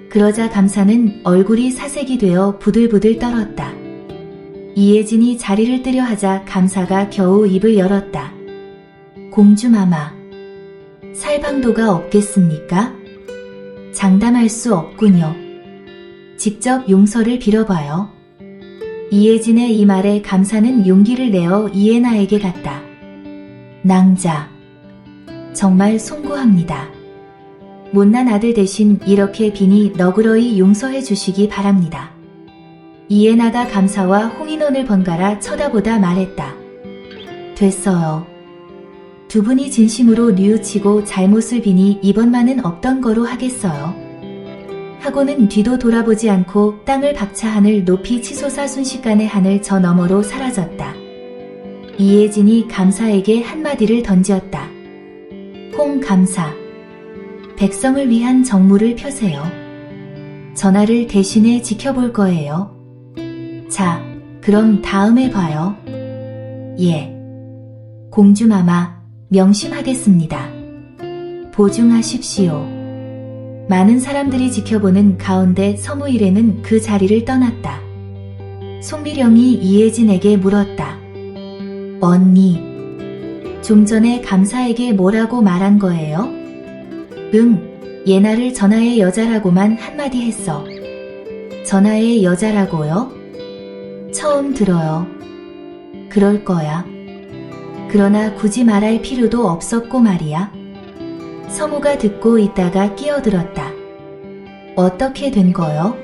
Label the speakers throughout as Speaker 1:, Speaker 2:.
Speaker 1: 그러자 감사는 얼굴이 사색이 되어 부들부들 떨었다. 이혜진이 자리를 뜨려 하자 감사가 겨우 입을 열었다. 공주마마, 살방도가 없겠습니까? 장담할 수 없군요. 직접 용서를 빌어봐요. 이혜진의 이 말에 감사는 용기를 내어 이해나에게 갔다. 낭자, 정말 송구합니다. 못난 아들 대신 이렇게 빈이 너그러이 용서해 주시기 바랍니다. 이해나가 감사와 홍인원을 번갈아 쳐다보다 말했다. 됐어요. 두 분이 진심으로 뉘우치고 잘못을 비니 이번만은 없던 거로 하겠어요. 하고는 뒤도 돌아보지 않고 땅을 박차 하늘 높이 치솟아 순식간에 하늘 저 너머로 사라졌다. 이혜진이 감사에게 한마디를 던지었다. 홍 감사, 백성을 위한 정무를 펴세요. 전하를 대신해 지켜볼 거예요. 자, 그럼 다음에 봐요. 예. 공주마마, 명심하겠습니다. 보증하십시오. 많은 사람들이 지켜보는 가운데 서무일에는 그 자리를 떠났다. 송미령이 이혜진에게 물었다. 언니, 좀 전에 감사에게 뭐라고 말한 거예요? 예나를 전하의 여자라고만 한마디 했어. 전하의 여자라고요? 처음 들어요. 그럴 거야. 그러나 굳이 말할 필요도 없었고 말이야. 서무가 듣고 있다가 끼어들었다. 어떻게 된 거요?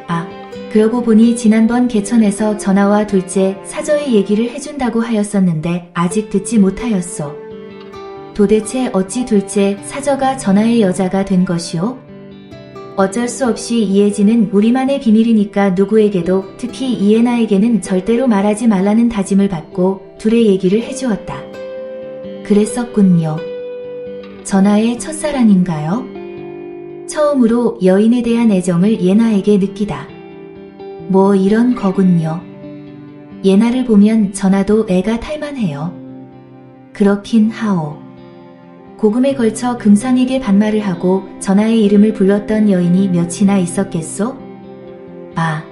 Speaker 1: 아, 그러고 보니 지난번 개천에서 전하와 둘째 사저의 얘기를 해준다고 하였었는데 아직 듣지 못하였소. 도대체 어찌 둘째 사저가 전하의 여자가 된 것이오? 어쩔 수 없이 이혜진은 우리만의 비밀이니까 누구에게도 특히 이혜나에게는 절대로 말하지 말라는 다짐을 받고 둘의 얘기를 해주었다. 그랬었군요. 전하의 첫사랑인가요? 처음으로 여인에 대한 애정을 예나에게 느끼다. 뭐 이런 거군요. 예나를 보면 전하도 애가 탈만해요. 그렇긴 하오. 고금에 걸쳐 금상에게 반말을 하고 전하의 이름을 불렀던 여인이 몇이나 있었겠소? 아,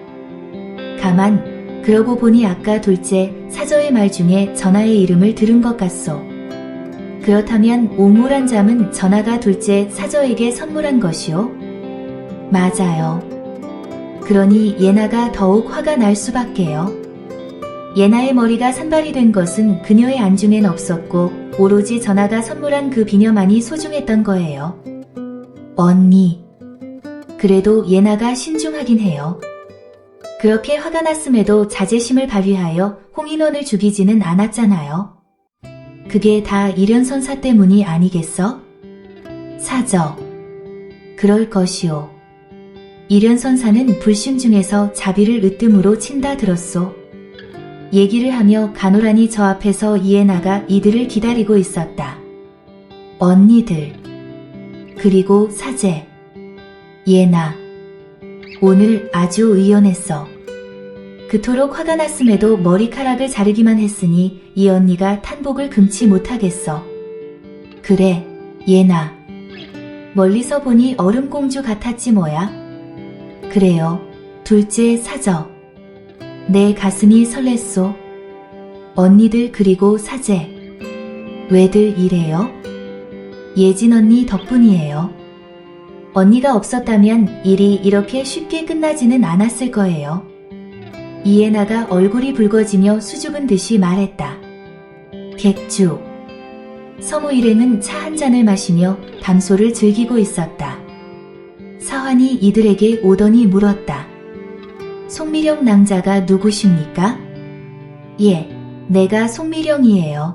Speaker 1: 가만, 그러고 보니 아까 둘째 사저의 말 중에 전하의 이름을 들은 것 같소. 그렇다면 옥무란 잠은 전하가 둘째 사저에게 선물한 것이오? 맞아요. 그러니 예나가 더욱 화가 날 수밖에요. 예나의 머리가 산발이 된 것은 그녀의 안중엔 없었고 오로지 전하가 선물한 그 비녀만이 소중했던 거예요. 언니, 그래도 예나가 신중하긴 해요. 그렇게 화가 났음에도 자제심을 발휘하여 홍인원을 죽이지는 않았잖아요. 그게 다 일연선사 때문이 아니겠어? 사저, 그럴 것이오. 일연선사는 불심 중에서 자비를 으뜸으로 친다 들었소. 얘기를 하며 가노란히 저 앞에서 이해나가 이들을 기다리고 있었다. 언니들, 그리고 사제, 예나, 오늘 아주 의연했어. 그토록 화가 났음에도 머리카락을 자르기만 했으니 이 언니가 탄복을 금치 못하겠어. 그래, 예나. 멀리서 보니 얼음공주 같았지 뭐야. 그래요, 둘째 사저. 내 가슴이 설렜소. 언니들 그리고 사제. 왜들 이래요? 예진 언니 덕분이에요. 언니가 없었다면 일이 이렇게 쉽게 끝나지는 않았을 거예요. 이해나가 얼굴이 붉어지며 수줍은 듯이 말했다. 객주. 서무 일행은 차 한 잔을 마시며 담소를 즐기고 있었다. 사환이 이들에게 오더니 물었다. 송미령 낭자가 누구십니까? 예, 내가 송미령이에요.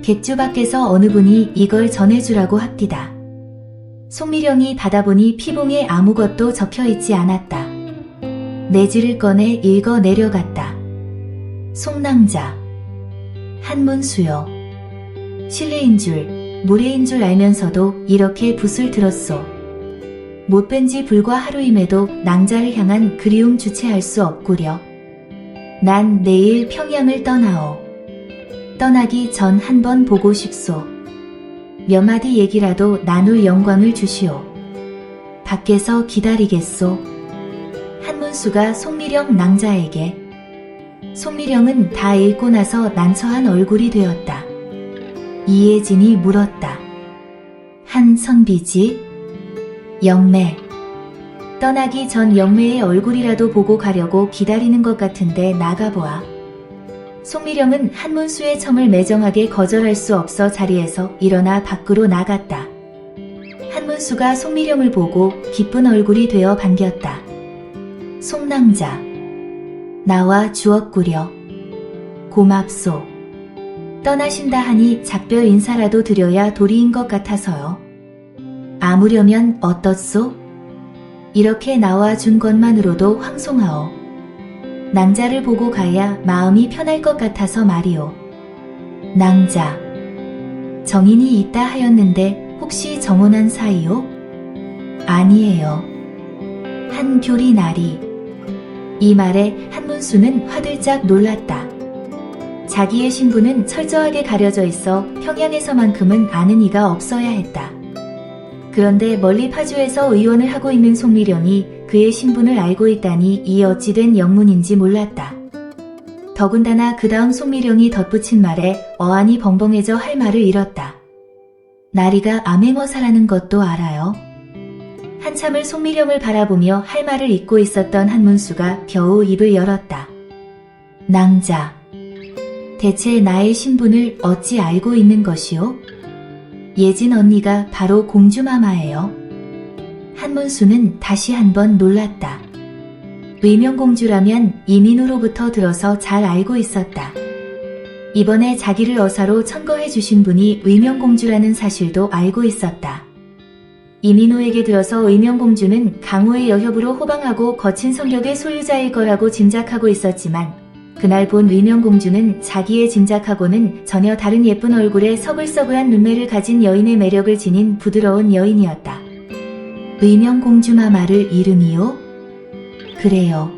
Speaker 1: 객주 밖에서 어느 분이 이걸 전해주라고 합디다. 송미령이 받아보니 피봉에 아무것도 적혀있지 않았다. 내지를 꺼내 읽어 내려갔다. 송낭자, 한문수요. 실례인 줄, 무례인 줄 알면서도 이렇게 붓을 들었소. 못 뵌 지 불과 하루임에도 낭자를 향한 그리움 주체할 수 없구려. 난 내일 평양을 떠나오. 떠나기 전 한번 보고 싶소. 몇 마디 얘기라도 나눌 영광을 주시오. 밖에서 기다리겠소. 한문수가 송미령 낭자에게. 송미령은 다 읽고 나서 난처한 얼굴이 되었다. 이혜진이 물었다. 한선비지? 영매. 떠나기 전 영매의 얼굴이라도 보고 가려고 기다리는 것 같은데 나가보아. 송미령은 한문수의 청을 매정하게 거절할 수 없어 자리에서 일어나 밖으로 나갔다. 한문수가 송미령을 보고 기쁜 얼굴이 되어 반겼다. 송낭자. 나와 주엇구려. 고맙소. 떠나신다 하니 작별 인사라도 드려야 도리인 것 같아서요. 아무려면 어떻소? 이렇게 나와 준 것만으로도 황송하오. 낭자를 보고 가야 마음이 편할 것 같아서 말이오. 낭자. 정인이 있다 하였는데 혹시 정혼한 사이요? 아니에요. 한교리 나리. 이 말에 한문수는 화들짝 놀랐다. 자기의 신분은 철저하게 가려져 있어 평양에서만큼은 아는 이가 없어야 했다. 그런데 멀리 파주에서 의원을 하고 있는 송미령이 그의 신분을 알고 있다니 이 어찌된 영문인지 몰랐다. 더군다나 그 다음 송미령이 덧붙인 말에 어안이 벙벙해져 할 말을 잃었다. 나리가 암행어사라는 것도 알아요. 한참을 송미령을 바라보며 할 말을 잊고 있었던 한문수가 겨우 입을 열었다. 낭자. 대체 나의 신분을 어찌 알고 있는 것이오? 예진 언니가 바로 공주마마예요. 한문수는 다시 한번 놀랐다. 의명공주라면 이민우로부터 들어서 잘 알고 있었다. 이번에 자기를 어사로 천거해 주신 분이 의명공주라는 사실도 알고 있었다. 이민호에게 들어서 의명공주는 강호의 여협으로 호방하고 거친 성격의 소유자일 거라고 짐작하고 있었지만 그날 본 의명공주는 자기의 짐작하고는 전혀 다른 예쁜 얼굴에 서글서글한 눈매를 가진 여인의 매력을 지닌 부드러운 여인이었다. 의명공주마마를 이름이요? 그래요.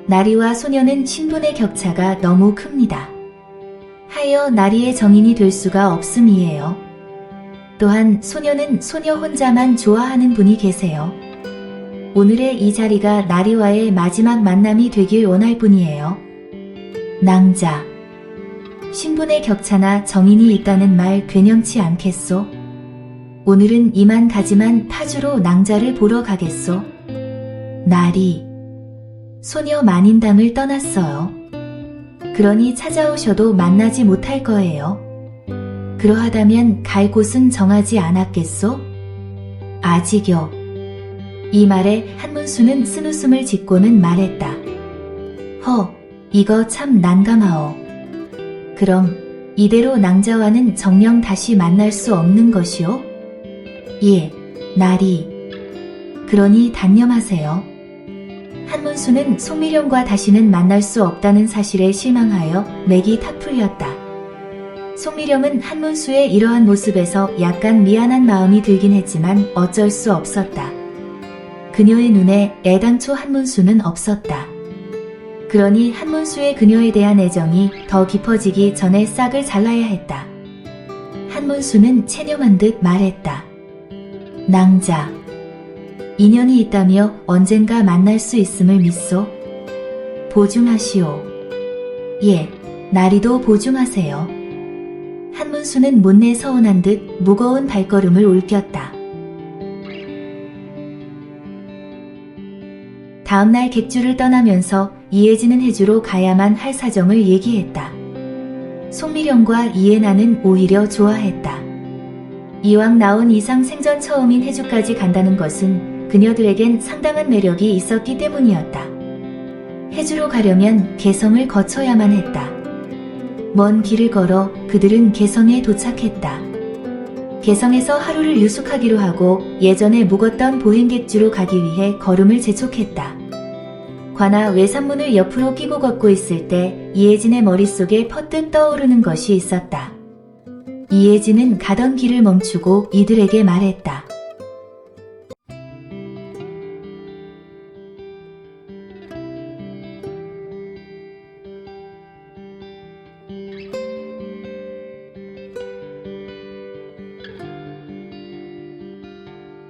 Speaker 1: 나리와 소녀는 신분의 격차가 너무 큽니다. 하여 나리의 정인이 될 수가 없음이에요. 또한 소녀는 소녀 혼자만 좋아하는 분이 계세요. 오늘의 이 자리가 나리와의 마지막 만남이 되길 원할 뿐이에요. 낭자. 신분의 격차나 정인이 있다는 말 괜찮지 않겠소? 오늘은 이만 가지만 파주로 낭자를 보러 가겠소. 나리. 소녀 만인당을 떠났어요. 그러니 찾아오셔도 만나지 못할 거예요. 그러하다면 갈 곳은 정하지 않았겠소? 아직요. 이 말에 한문수는 쓴웃음을 짓고는 말했다. 허, 이거 참 난감하오. 그럼 이대로 낭자와는 정녕 다시 만날 수 없는 것이오? 예, 나리. 그러니 단념하세요. 한문수는 송미령과 다시는 만날 수 없다는 사실에 실망하여 맥이 탁 풀렸다. 송미령은 한문수의 이러한 모습에서 약간 미안한 마음이 들긴 했지만 어쩔 수 없었다. 그녀의 눈에 애당초 한문수는 없었다. 그러니 한문수의 그녀에 대한 애정이 더 깊어지기 전에 싹을 잘라야 했다. 한문수는 체념한 듯 말했다. 낭자. 인연이 있다며 언젠가 만날 수 있음을 믿소. 보증하시오. 예, 나리도 보증하세요. 한문수는 못내 서운한 듯 무거운 발걸음을 올겼다. 다음날 객주를 떠나면서 이혜진은 해주로 가야만 할 사정을 얘기했다. 송미령과 이혜나는 오히려 좋아했다. 이왕 나온 이상 생전 처음인 해주까지 간다는 것은 그녀들에겐 상당한 매력이 있었기 때문이었다. 해주로 가려면 개성을 거쳐야만 했다. 먼 길을 걸어 그들은 개성에 도착했다. 개성에서 하루를 유숙하기로 하고 예전에 묵었던 보행객주로 가기 위해 걸음을 재촉했다. 관아 외산문을 옆으로 끼고 걷고 있을 때 이혜진의 머릿속에 퍼뜩 떠오르는 것이 있었다. 이혜진은 가던 길을 멈추고 이들에게 말했다.